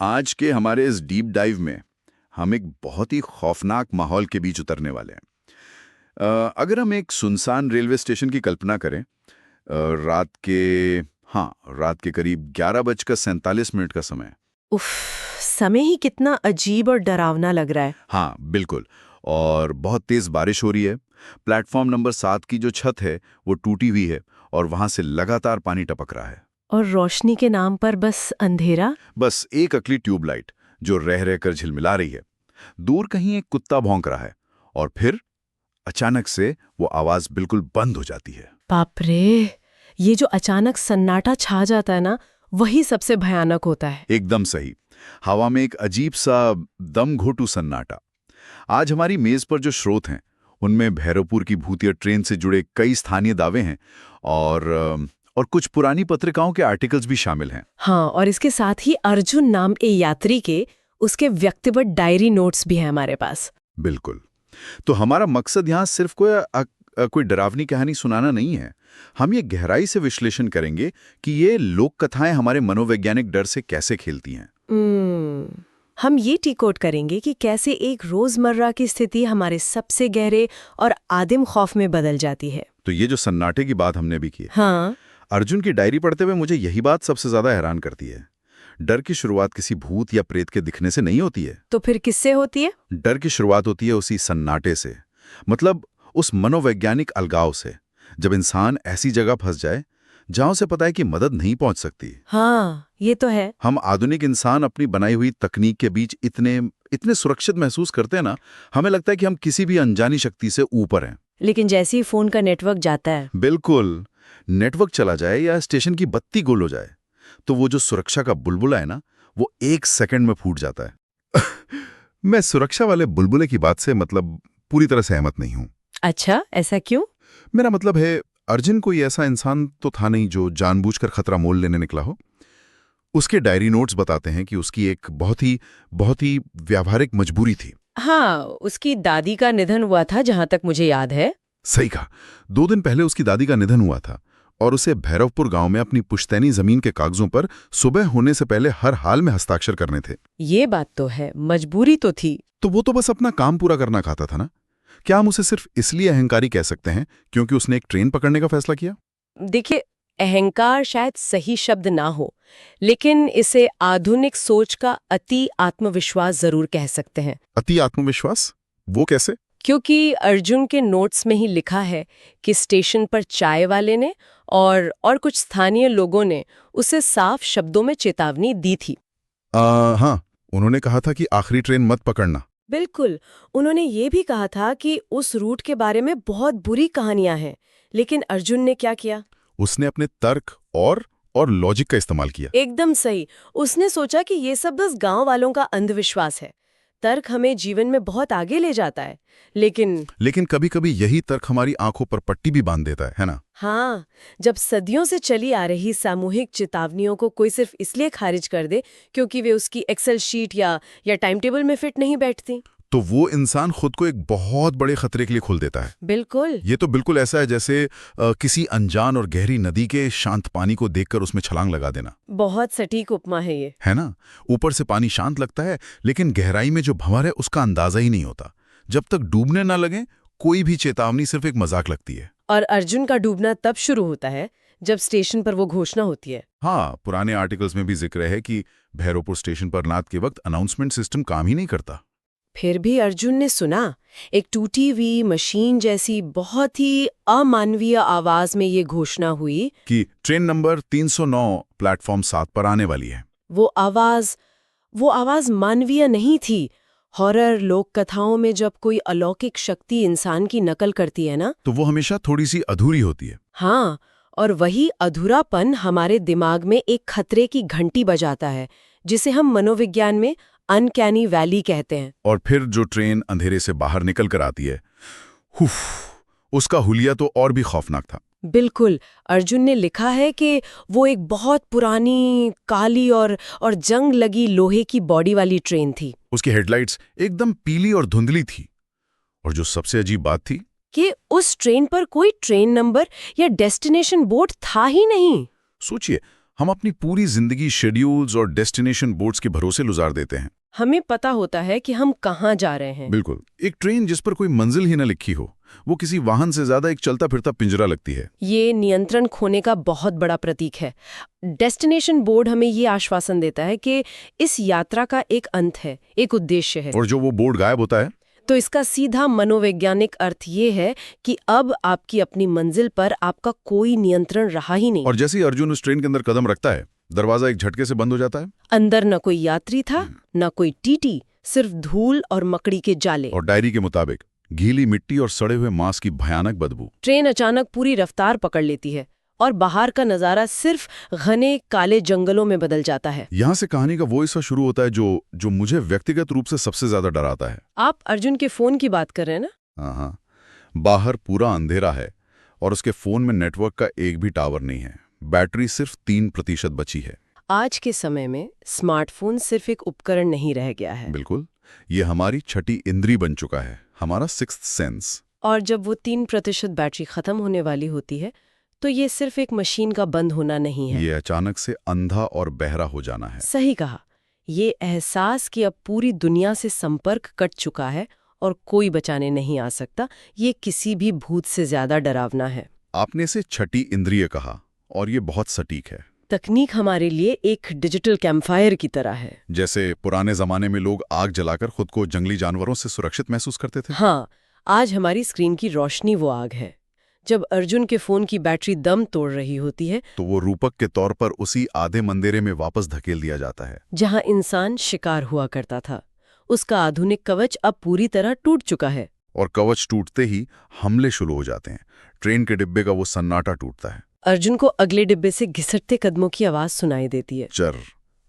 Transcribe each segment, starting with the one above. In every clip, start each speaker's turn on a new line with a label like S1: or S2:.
S1: आज के हमारे इस डीप डाइव में हम एक बहुत ही खौफनाक माहौल के बीच उतरने वाले हैं। अगर हम एक सुनसान रेलवे स्टेशन की कल्पना करें, रात के रात के करीब 11:47 का समय है।
S2: उफ, समय ही कितना अजीब और डरावना लग रहा है।
S1: हाँ बिल्कुल। और बहुत तेज बारिश हो रही है। प्लेटफॉर्म नंबर 7 की जो छत है वो टूटी हुई है और वहां से लगातार पानी टपक रहा है।
S2: और रोशनी के नाम पर बस अंधेरा।
S1: बस एक अकली ट्यूबलाइट जो रह रहकर झिलमिला रही है। दूर कहीं एक कुत्ता भौंक रहा है और फिर अचानक से वो आवाज बिल्कुल बंद हो जाती है।
S2: बाप रे, ये जो अचानक सन्नाटा छा जाता है ना, वही सबसे भयानक होता है।
S1: एकदम सही। हवा में एक अजीब सा दम घोटू सन्नाटा। आज हमारी मेज पर जो स्रोत हैं उनमें भैरवपुर की भूतिया ट्रेन से जुड़े कई स्थानीय दावे हैं और कुछ पुरानी पत्रिकाओं के आर्टिकल्स भी शामिल हैं।
S2: हाँ, और इसके साथ ही अर्जुन नाम ए यात्री के उसके व्यक्तिगत डायरी नोट्स भी हैं हमारे पास।
S1: बिल्कुल। तो हमारा मकसद यहाँ सिर्फ कोई डरावनी कहानी सुनाना नहीं है। हम ये गहराई से विश्लेषण करेंगे कि ये लोक कथाएं हमारे मनोवैज्ञानिक डर से कैसे खेलती हैं।
S2: हम ये डिकोड करेंगे कि कैसे एक रोजमर्रा की स्थिति हमारे सबसे गहरे और आदिम खौफ में बदल जाती है।
S1: तो ये जो सन्नाटे की बात हमने भी की,
S2: हाँ,
S1: अर्जुन की डायरी पढ़ते हुए मुझे यही बात सबसे ज्यादा हैरान करती है। डर की शुरुआत किसी भूत या प्रेत के दिखने से नहीं होती है।
S2: तो फिर किससे होती है?
S1: डर की शुरुआत होती है उसी सन्नाटे से, मतलब उस मनोवैज्ञानिक अलगाव से, जब इंसान ऐसी जगह फंस जाए जहां उसे पता है कि मदद नहीं पहुंच सकती।
S2: हाँ, ये तो है।
S1: हम आधुनिक इंसान अपनी बनाई हुई तकनीक के बीच इतने सुरक्षित महसूस करते हैं ना, हमें लगता है कि हम किसी भी अनजानी शक्ति से ऊपर हैं।
S2: लेकिन जैसे ही फोन का नेटवर्क जाता है,
S1: बिल्कुल, नेटवर्क चला जाए या स्टेशन की बत्ती गुल हो जाए तो वो जो सुरक्षा का बुलबुला है ना, वो 1 सेकंड में फूट जाता है। मैं सुरक्षा वाले बुलबुले की बात से पूरी तरह सहमत नहीं हूं।
S2: अच्छा, ऐसा क्यों?
S1: मेरा मतलब है, अर्जुन कोई ऐसा इंसान तो था नहीं जो जानबूझकर खतरा मोल लेने निकला हो। उसके डायरी नोट्स बताते हैं कि उसकी एक बहुत ही व्यावहारिक मजबूरी थी।
S2: हाँ, उसकी दादी का निधन हुआ था, जहां तक मुझे याद है।
S1: सही कहा। 2 दिन पहले उसकी दादी का निधन हुआ था और उसे भैरवपुर गांव में अपनी पुश्तैनी जमीन के कागजों पर सुबह होने से पहले हर हाल में हस्ताक्षर करने थे।
S2: ये बात तो है, मजबूरी तो थी।
S1: तो वो तो बस अपना काम पूरा करना चाहता था ना। क्या हम उसे सिर्फ इसलिए अहंकारी कह सकते हैं क्योंकि उसने एक ट्रेन पकड़ने का फैसला किया?
S2: देखिए, अहंकार शायद सही शब्द ना हो, लेकिन इसे आधुनिक सोच का अति आत्मविश्वास जरूर कह सकते हैं।
S1: अति आत्मविश्वास? वो कैसे?
S2: क्योंकि अर्जुन के नोट्स में ही लिखा है कि स्टेशन पर चाय वाले ने और कुछ स्थानीय लोगों ने उसे साफ शब्दों में चेतावनी दी थी।
S1: हाँ, उन्होंने कहा था कि आखिरी ट्रेन मत पकड़ना।
S2: बिल्कुल, उन्होंने ये भी कहा था कि उस रूट के बारे में बहुत बुरी कहानियां हैं। लेकिन अर्जुन ने क्या किया?
S1: उसने अपने तर्क और लॉजिक का इस्तेमाल किया।
S2: एकदम सही। उसने सोचा कि ये सब बस गांव वालों का अंधविश्वास है। तर्क हमें जीवन में बहुत आगे ले जाता है, लेकिन
S1: कभी-कभी यही तर्क हमारी आंखों पर पट्टी भी बांध देता है ना?
S2: हाँ, जब सदियों से चली आ रही सामूहिक चेतावनियों को कोई सिर्फ इसलिए खारिज कर दे क्योंकि वे उसकी एक्सेल शीट या टाइम टेबल में फिट नहीं बैठती,
S1: तो वो इंसान खुद को एक बहुत बड़े खतरे के लिए खोल देता है।
S2: बिल्कुल।
S1: ये तो बिल्कुल ऐसा है जैसे किसी अनजान और गहरी नदी के शांत पानी को देखकर उसमें छलांग लगा देना।
S2: बहुत सटीक उपमा है ये।
S1: है ना? ऊपर से पानी शांत लगता है, लेकिन गहराई में जो भंवर है उसका अंदाजा ही नहीं होता। जब तक डूबने ना लगे, कोई भी चेतावनी सिर्फ एक मजाक लगती है।
S2: और अर्जुन का डूबना तब शुरू होता है जब स्टेशन पर वो घोषणा होती है।
S1: हाँ, पुराने आर्टिकल्स में भी जिक्र है कि भैरवपुर स्टेशन पर रात के वक्त अनाउंसमेंट सिस्टम काम ही नहीं करता।
S2: फिर भी अर्जुन ने सुना, एक टूटी हुई मशीन जैसी बहुत ही अमानवीय आवाज में ये घोषणा हुई
S1: कि ट्रेन नंबर 309 प्लेटफॉर्म 7 पर आने वाली है।
S2: वो आवाज मानवीय नहीं थी। हॉरर लोक कथाओं में जब कोई अलौकिक शक्ति इंसान की नकल करती है ना,
S1: तो वो हमेशा थोड़ी सी अधूरी होती है।
S2: हाँ, और वही अधूरापन हमारे दिमाग में एक खतरे की घंटी बजाता है, जिसे हम मनोविज्ञान में अनकैनी वैली कहते हैं।
S1: और फिर जो ट्रेन अंधेरे से बाहर निकल कर आती है, उसका हुलिया तो और भी खौफनाक था।
S2: बिल्कुल। अर्जुन ने लिखा है कि वो एक बहुत पुरानी, काली और जंग लगी लोहे की बॉडी वाली ट्रेन थी।
S1: उसकी हेडलाइट्स एकदम पीली और धुंधली थी। और जो सबसे अजीब बात थी
S2: कि उस ट्रेन पर कोई ट्रेन नंबर या डेस्टिनेशन बोर्ड था ही नहीं।
S1: सोचिए,
S3: हम अपनी पूरी जिंदगी शेड्यूल्स और डेस्टिनेशन बोर्ड्स के भरोसे गुजार देते हैं।
S2: हमें पता होता है कि हम कहाँ जा रहे हैं।
S3: बिल्कुल, एक ट्रेन जिस पर कोई मंजिल ही न लिखी हो, वो किसी वाहन से ज्यादा एक चलता फिरता पिंजरा लगती है।
S2: ये नियंत्रण खोने का बहुत बड़ा प्रतीक है। डेस्टिनेशन बोर्ड हमें ये आश्वासन देता है कि इस यात्रा का एक अंत है, एक उद्देश्य है।
S3: और जो वो बोर्ड गायब होता है,
S2: तो इसका सीधा मनोवैज्ञानिक अर्थ ये है कि अब आपकी अपनी मंजिल पर आपका कोई नियंत्रण रहा ही नहीं।
S3: और जैसे ही अर्जुन उस ट्रेन के अंदर कदम रखता है, दरवाजा एक झटके से बंद हो जाता है।
S2: अंदर न कोई यात्री था, न कोई टीटी, सिर्फ धूल और मकड़ी के जाले।
S3: और डायरी के मुताबिक गीली मिट्टी और सड़े हुए मांस की भयानक बदबू।
S2: ट्रेन अचानक पूरी रफ्तार पकड़ लेती है और बाहर का नजारा सिर्फ घने काले जंगलों में बदल जाता है।
S3: यहाँ से कहानी का वो हिस्सा शुरू होता है जो मुझे व्यक्तिगत रूप से सबसे ज्यादा डराता है।
S2: आप अर्जुन के फोन की बात कर रहे हैं ना?
S3: हाँ, बाहर पूरा अंधेरा है और उसके फोन में नेटवर्क का एक भी टावर नहीं है। बैटरी सिर्फ 3% बची है।
S2: आज के समय में स्मार्टफोन सिर्फ एक उपकरण नहीं रह गया है।
S3: बिल्कुल, ये हमारी छठी इंद्री बन चुका है, हमारा सिक्स्थ सेंस।
S2: और जब वो 3% बैटरी खत्म होने वाली होती है तो ये सिर्फ एक मशीन का बंद होना नहीं है।
S3: ये अचानक से अंधा और बहरा हो जाना है।
S2: सही कहा। ये एहसास कि अब पूरी दुनिया से संपर्क कट चुका है और कोई बचाने नहीं आ सकता, ये किसी भी भूत से ज्यादा डरावना है।
S3: आपने इसे छठी इंद्रिय कहा और ये बहुत सटीक है।
S2: तकनीक हमारे लिए एक डिजिटल कैंपफायर की तरह है।
S3: जैसे पुराने जमाने में लोग आग जलाकर खुद को जंगली जानवरों से सुरक्षित महसूस करते थे।
S2: हाँ, आज हमारी स्क्रीन की रोशनी वो आग है। जब अर्जुन के फोन की बैटरी दम तोड़ रही होती है
S3: तो वो रूपक के तौर पर उसी आधे मंदेरे में वापस धकेल दिया जाता है
S2: जहां इंसान शिकार हुआ करता था। उसका आधुनिक कवच अब पूरी तरह टूट चुका है।
S3: और कवच टूटते ही हमले शुरू हो जाते हैं। ट्रेन के डिब्बे का वो सन्नाटा टूटता है।
S2: अर्जुन को अगले डिब्बे से घिसटते कदमों की आवाज सुनाई देती है।
S3: चर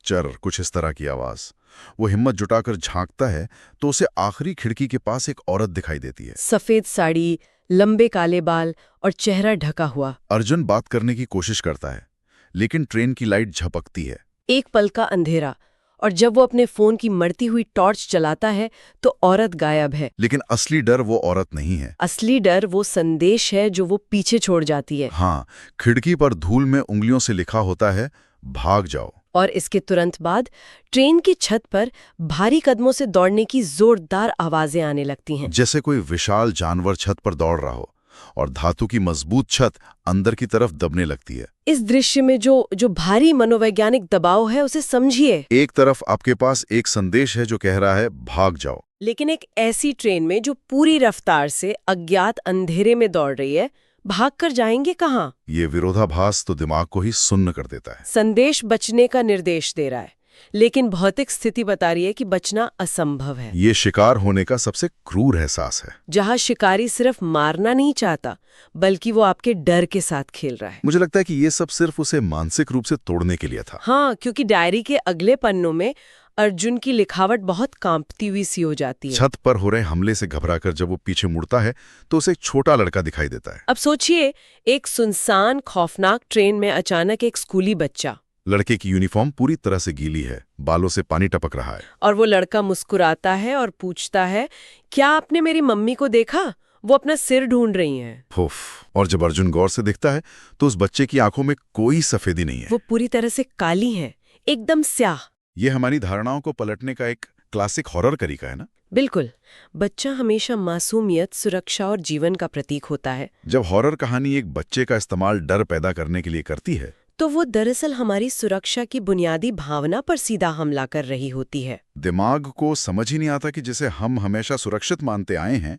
S3: चर, कुछ इस तरह की आवाज। वो हिम्मत जुटाकर झांकता है तो उसे आखिरी खिड़की के पास एक औरत दिखाई देती है।
S2: सफेद साड़ी, लंबे काले बाल और चेहरा ढका हुआ।
S3: अर्जुन बात करने की कोशिश करता है, लेकिन ट्रेन की लाइट झपकती है।
S2: एक पल का अंधेरा, और जब वो अपने फोन की मरती हुई टॉर्च चलाता है तो औरत गायब है।
S3: लेकिन असली डर वो औरत नहीं है।
S2: असली डर वो संदेश है जो वो पीछे छोड़ जाती है।
S3: हाँ, खिड़की पर धूल में उंगलियों से लिखा होता है, भाग जाओ।
S2: और इसके तुरंत बाद ट्रेन की छत पर भारी कदमों से दौड़ने की जोरदार आवाजें आने लगती हैं।
S3: जैसे कोई विशाल जानवर छत पर दौड़ रहा हो और धातु की मजबूत छत अंदर की तरफ दबने लगती है।
S2: इस दृश्य में जो भारी मनोवैज्ञानिक दबाव है उसे समझिए।
S3: एक तरफ आपके पास एक संदेश है जो कह रहा है, भाग जाओ।
S2: लेकिन एक ऐसी ट्रेन में जो पूरी रफ्तार से अज्ञात अंधेरे में दौड़ रही है, भाग कर जाएंगे कहाँ?
S3: ये विरोधाभास तो दिमाग को ही सुन्न कर देता है।
S2: संदेश बचने का निर्देश दे रहा है, लेकिन भौतिक स्थिति बता रही है कि बचना असंभव है।
S3: ये शिकार होने का सबसे क्रूर एहसास है।
S2: जहाँ शिकारी सिर्फ मारना नहीं चाहता, बल्कि वो आपके डर के साथ खेल रहा है।
S3: मुझे लगता है कि ये सब सिर्फ उसे मानसिक रूप से तोड़ने के लिए था।
S2: हाँ, क्योंकि डायरी के अगले पन्नों में अर्जुन की लिखावट बहुत कांपती हुई सी हो जाती है।
S3: छत पर हो रहे हमले से घबराकर जब वो पीछे मुड़ता है तो उसे एक छोटा लड़का दिखाई देता है।
S2: अब सोचिए, एक सुनसान खौफनाक ट्रेन में अचानक एक स्कूली बच्चा।
S3: लड़के की यूनिफॉर्म पूरी तरह से गीली है, बालों से पानी टपक रहा है।
S2: और वो लड़का मुस्कुराता है और पूछता है, क्या आपने मेरी मम्मी को देखा? वो अपना सिर ढूंढ रही हैं।
S3: फुफ। और जब अर्जुन गौर से देखता है तो उस बच्चे की आंखों में कोई सफेदी नहीं है।
S2: वो पूरी तरह से काली हैं, एकदम स्याह।
S3: ये हमारी धारणाओं को पलटने का एक क्लासिक हॉरर तरीका है ना?
S2: बिल्कुल। बच्चा हमेशा मासूमियत, सुरक्षा और जीवन का प्रतीक होता है।
S3: जब हॉरर कहानी एक बच्चे का इस्तेमाल डर पैदा करने के लिए करती है
S2: तो वो दरअसल हमारी सुरक्षा की बुनियादी भावना पर सीधा हमला कर रही होती है।
S3: दिमाग को समझ ही नहीं आता कि जिसे हम हमेशा सुरक्षित मानते आए हैं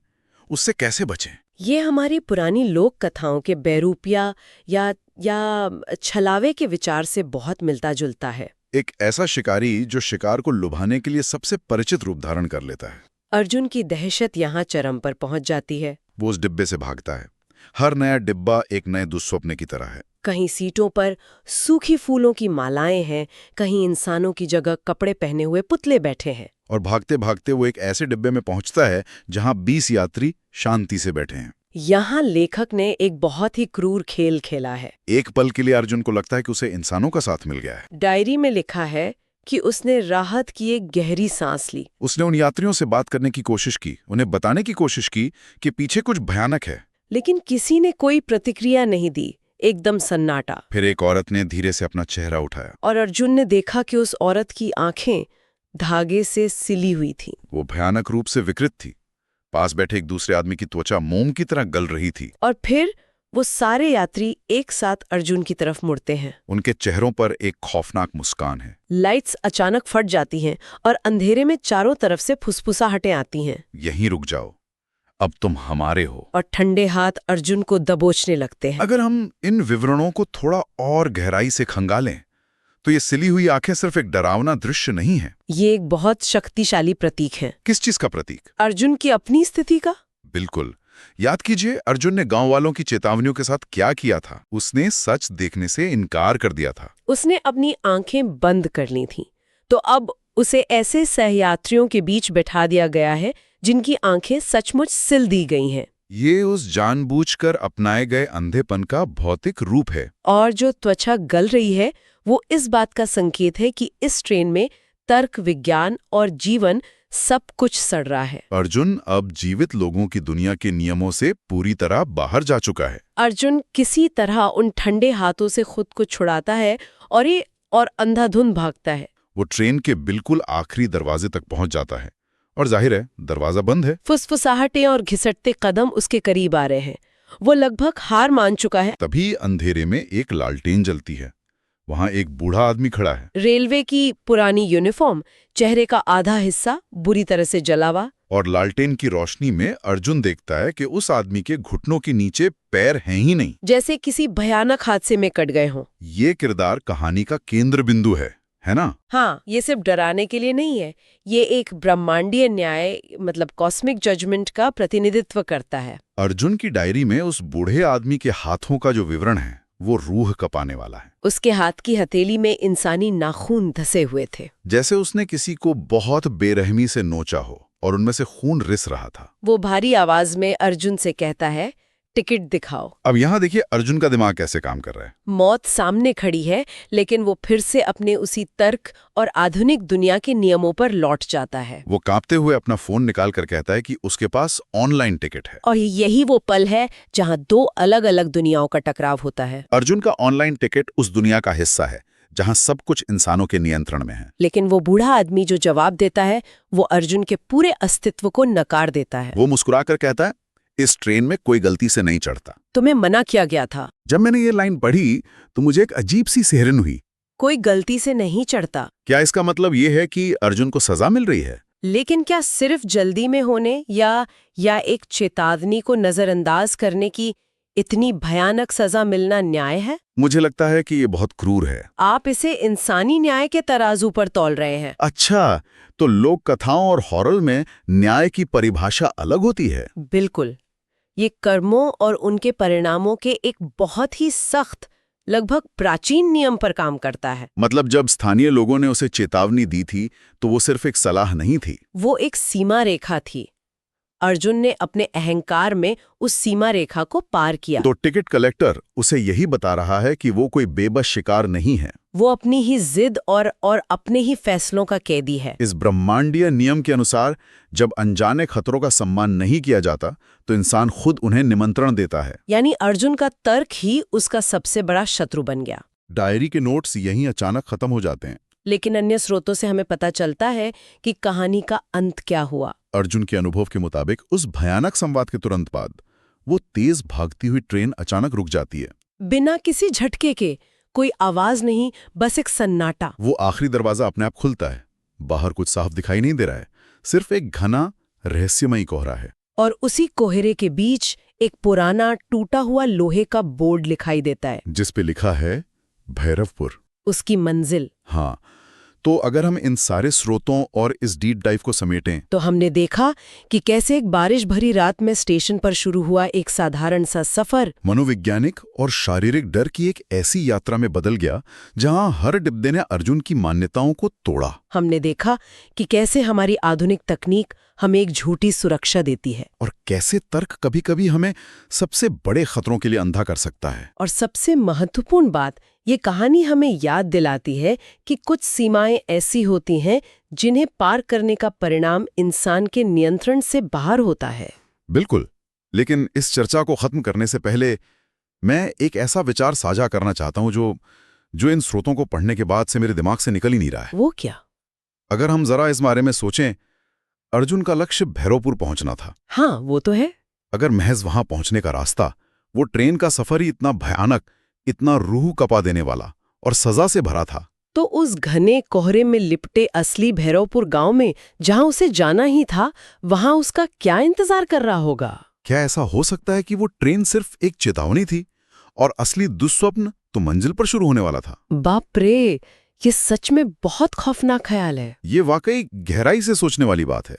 S3: उससे कैसे बचें।
S2: ये हमारी पुरानी लोक कथाओं के बैरूपिया या छलावे के विचार से बहुत मिलता जुलता है।
S3: एक ऐसा शिकारी जो शिकार को लुभाने के लिए सबसे परिचित रूप धारण कर लेता है।
S2: अर्जुन की दहशत यहाँ चरम पर पहुंच जाती है।
S3: वो उस डिब्बे से भागता है। हर नया डिब्बा एक नए दुस्वप्न की तरह है।
S2: कहीं सीटों पर सूखी फूलों की मालाएं हैं, कहीं इंसानों की जगह कपड़े पहने हुए पुतले बैठे हैं।
S3: और भागते भागते वो एक ऐसे डिब्बे में पहुंचता है जहां 20 यात्री शांति से बैठे हैं।
S2: यहाँ लेखक ने एक बहुत ही क्रूर खेल खेला है।
S3: एक पल के लिए अर्जुन को लगता है कि उसे इंसानों का साथ मिल गया है।
S2: डायरी में लिखा है कि उसने राहत की एक गहरी सांस ली।
S3: उसने उन यात्रियों से बात करने की कोशिश की, उन्हें बताने की कोशिश की कि पीछे कुछ भयानक है।
S2: लेकिन किसी ने कोई प्रतिक्रिया नहीं दी। एकदम सन्नाटा।
S3: फिर एक औरत ने धीरे से अपना चेहरा उठाया।
S2: और अर्जुन ने देखा कि उस औरत की आंखें धागे से सिली हुई थीं।
S3: वो भयानक रूप से विकृत थी। पास बैठे एक दूसरे आदमी की त्वचा मोम की तरह गल रही थी।
S2: और फिर वो सारे यात्री एक साथ अर्जुन की तरफ मुड़ते हैं।
S3: उनके चेहरों पर एक खौफनाक मुस्कान है।
S2: लाइट्स अचानक फट जाती हैं और अंधेरे में चारों तरफ से फुसफुसाहटें आती हैं।
S3: यहीं रुक जाओ, अब तुम हमारे हो।
S2: और ठंडे हाथ अर्जुन को दबोचने लगते हैं।
S3: अगर हम इन विवरणों को थोड़ा और गहराई से खंगालें तो ये सिली हुई आंखें सिर्फ एक डरावना दृश्य नहीं है।
S2: ये एक बहुत शक्तिशाली प्रतीक है।
S3: किस चीज का प्रतीक?
S2: अर्जुन की अपनी स्थिति का।
S3: बिल्कुल। याद कीजिए अर्जुन ने गांव वालों की चेतावनियों के साथ क्या किया था। उसने सच देखने से इनकार कर दिया था।
S2: उसने अपनी आंखें बंद कर ली थीं। तो अब उसे ऐसे सहयात्रियों के बीच बैठा दिया गया है जिनकी आंखें सचमुच सिल दी गई हैं।
S3: ये उस जानबूझकर अपनाए गए अंधेपन का भौतिक रूप है।
S2: और जो त्वचा गल रही है वो इस बात का संकेत है कि इस ट्रेन में तर्क, विज्ञान और जीवन सब कुछ सड़ रहा है।
S3: अर्जुन अब जीवित लोगों की दुनिया के नियमों से पूरी तरह बाहर जा चुका है।
S2: अर्जुन किसी तरह उन ठंडे हाथों से खुद को छुड़ाता है और अंधाधुंध भागता है।
S3: वो ट्रेन के बिल्कुल आखिरी दरवाजे तक पहुंच जाता है और जाहिर है दरवाजा बंद है।
S2: फुसफुसाहटें और घिसटते कदम उसके करीब आ रहे हैं। वो लगभग हार मान चुका है।
S3: तभी अंधेरे में एक लालटेन जलती है। वहां एक बूढ़ा आदमी खड़ा है।
S2: रेलवे की पुरानी यूनिफॉर्म, चेहरे का आधा हिस्सा बुरी तरह से जला हुआ।
S3: और लालटेन की रोशनी में अर्जुन देखता है कि उस आदमी के घुटनों के नीचे पैर हैं ही नहीं,
S2: जैसे किसी भयानक हादसे में कट गए हों।
S3: ये किरदार कहानी का केंद्र बिंदु है ना?
S2: हाँ, ये सिर्फ डराने के लिए नहीं है। ये एक ब्रह्मांडीय न्याय मतलब कॉस्मिक जजमेंट का प्रतिनिधित्व करता है।
S3: अर्जुन की डायरी में उस बूढ़े आदमी के हाथों का जो विवरण है वो रूह कपाने वाला है।
S2: उसके हाथ की हथेली में इंसानी नाखून धसे हुए थे,
S3: जैसे उसने किसी को बहुत बेरहमी से नोचा हो और उनमें से खून रिस रहा था।
S2: वो भारी आवाज में अर्जुन से कहता है, टिकट दिखाओ।
S3: अब यहाँ देखिए अर्जुन का दिमाग कैसे काम कर रहा है।
S2: मौत सामने खड़ी है, लेकिन वो फिर से अपने उसी तर्क और आधुनिक दुनिया के नियमों पर लौट जाता है।
S3: वो कांपते हुए अपना फोन निकाल कर कहता है कि उसके पास ऑनलाइन टिकट है।
S2: और यही वो पल है जहां दो अलग अलग दुनियाओं का टकराव होता है।
S3: अर्जुन का ऑनलाइन टिकट उस दुनिया का हिस्सा है जहां सब कुछ इंसानों के नियंत्रण में है।
S2: लेकिन वो बूढ़ा आदमी जो जवाब देता है वो अर्जुन के पूरे अस्तित्व को नकार देता है।
S3: वो मुस्कुराकर कहता है, इस ट्रेन में कोई गलती से नहीं चढ़ता।
S2: तुम्हें मना किया गया था।
S3: जब मैंने ये लाइन पढ़ी तो मुझे एक अजीब सी सिहरन हुई।
S2: कोई गलती से नहीं चढ़ता।
S3: क्या इसका मतलब ये है कि अर्जुन को सजा मिल रही है?
S2: लेकिन क्या सिर्फ जल्दी में होने या एक चेतावनी को नजरअंदाज करने की इतनी भयानक सजा मिलना न्याय है?
S3: मुझे लगता है कि ये बहुत क्रूर है।
S2: आप इसे इंसानी न्याय के तराजू पर तौल रहे हैं।
S3: अच्छा, तो लोक कथाओं और हॉरर में न्याय की परिभाषा अलग होती है।
S2: बिल्कुल। ये कर्मों और उनके परिणामों के एक बहुत ही सख्त, लगभग प्राचीन नियम पर काम करता है।
S3: मतलब जब स्थानीय लोगों ने उसे चेतावनी दी थी तो वो सिर्फ एक सलाह नहीं थी,
S2: वो एक सीमा रेखा थी। अर्जुन ने अपने अहंकार में उस सीमा रेखा को पार किया।
S3: तो टिकट कलेक्टर उसे यही बता रहा है कि वो कोई बेबस शिकार नहीं है।
S2: वो अपनी ही जिद और अपने ही फैसलों का कैदी है।
S3: इस ब्रह्मांडीय नियम के अनुसार जब अनजाने खतरों का सम्मान नहीं किया जाता तो इंसान खुद उन्हें निमंत्रण देता है।
S2: यानी अर्जुन का तर्क ही उसका सबसे बड़ा शत्रु बन गया।
S3: डायरी के नोट्स यहीं अचानक खत्म हो जाते हैं।
S2: लेकिन अन्य स्रोतों से हमें पता चलता है कि कहानी का अंत क्या हुआ।
S3: अर्जुन के अनुभव के मुताबिक उस भयानक संवाद के तुरंत बाद वो तेज भागती हुई ट्रेन अचानक रुक जाती है।
S2: बिना किसी झटके के, कोई आवाज नहीं, बस एक सन्नाटा।
S3: वो आखिरी दरवाजा अपने आप खुलता है। बाहर कुछ साफ दिखाई नहीं दे रहा है, सिर्फ एक घना रहस्यमयी कोहरा है।
S2: और उसी कोहरे के बीच एक पुराना टूटा हुआ लोहे का बोर्ड दिखाई देता है,
S3: जिस पे लिखा है भैरवपुर,
S2: उसकी मंजिल।
S3: हाँ, तो अगर हम इन सारे स्रोतों और इस डीप डाइव को समेटें
S2: तो हमने देखा कि कैसे एक बारिश भरी रात में स्टेशन पर शुरू हुआ एक साधारण सा सफर
S3: मनोवैज्ञानिक और शारीरिक डर की एक ऐसी यात्रा में बदल गया जहां हर डिब्बे ने अर्जुन की मान्यताओं को तोड़ा।
S2: हमने देखा कि कैसे हमारी आधुनिक तकनीक हमें एक झूठी सुरक्षा देती है,
S3: और कैसे तर्क कभी-कभी हमें सबसे बड़े खतरों के लिए अंधा कर सकता है।
S2: और सबसे महत्वपूर्ण बात, ये कहानी हमें याद दिलाती है कि कुछ सीमाएं ऐसी होती हैं जिन्हें पार करने का परिणाम इंसान के नियंत्रण से बाहर होता है।
S3: बिल्कुल, लेकिन इस चर्चा को खत्म करने से पहले मैं एक ऐसा विचार साझा करना चाहता हूं जो इन स्रोतों को पढ़ने के बाद से मेरे दिमाग से निकल ही नहीं रहा है।
S2: वो क्या?
S3: अगर हम जरा इस बारे में सोचें, अर्जुन का लक्ष्य भैरवपुर पहुंचना था।
S2: हाँ, वो तो है।
S3: अगर महज वहां पहुंचने का रास्ता, वो ट्रेन का सफर ही इतना भयानक, इतना रूह कपा देने वाला और सजा से भरा था,
S2: तो उस घने कोहरे में लिपटे असली भैरवपुर गांव में जहां उसे जाना ही था, वहां उसका क्या इंतजार कर रहा होगा?
S3: क्या ऐसा हो सकता है कि वो ट्रेन सिर्फ एक चेतावनी थी और असली दुस्वप्न तो मंजिल पर शुरू होने वाला था?
S2: बाप रे, ये सच में बहुत खौफनाक ख्याल है।
S3: ये वाकई गहराई से सोचने वाली बात है।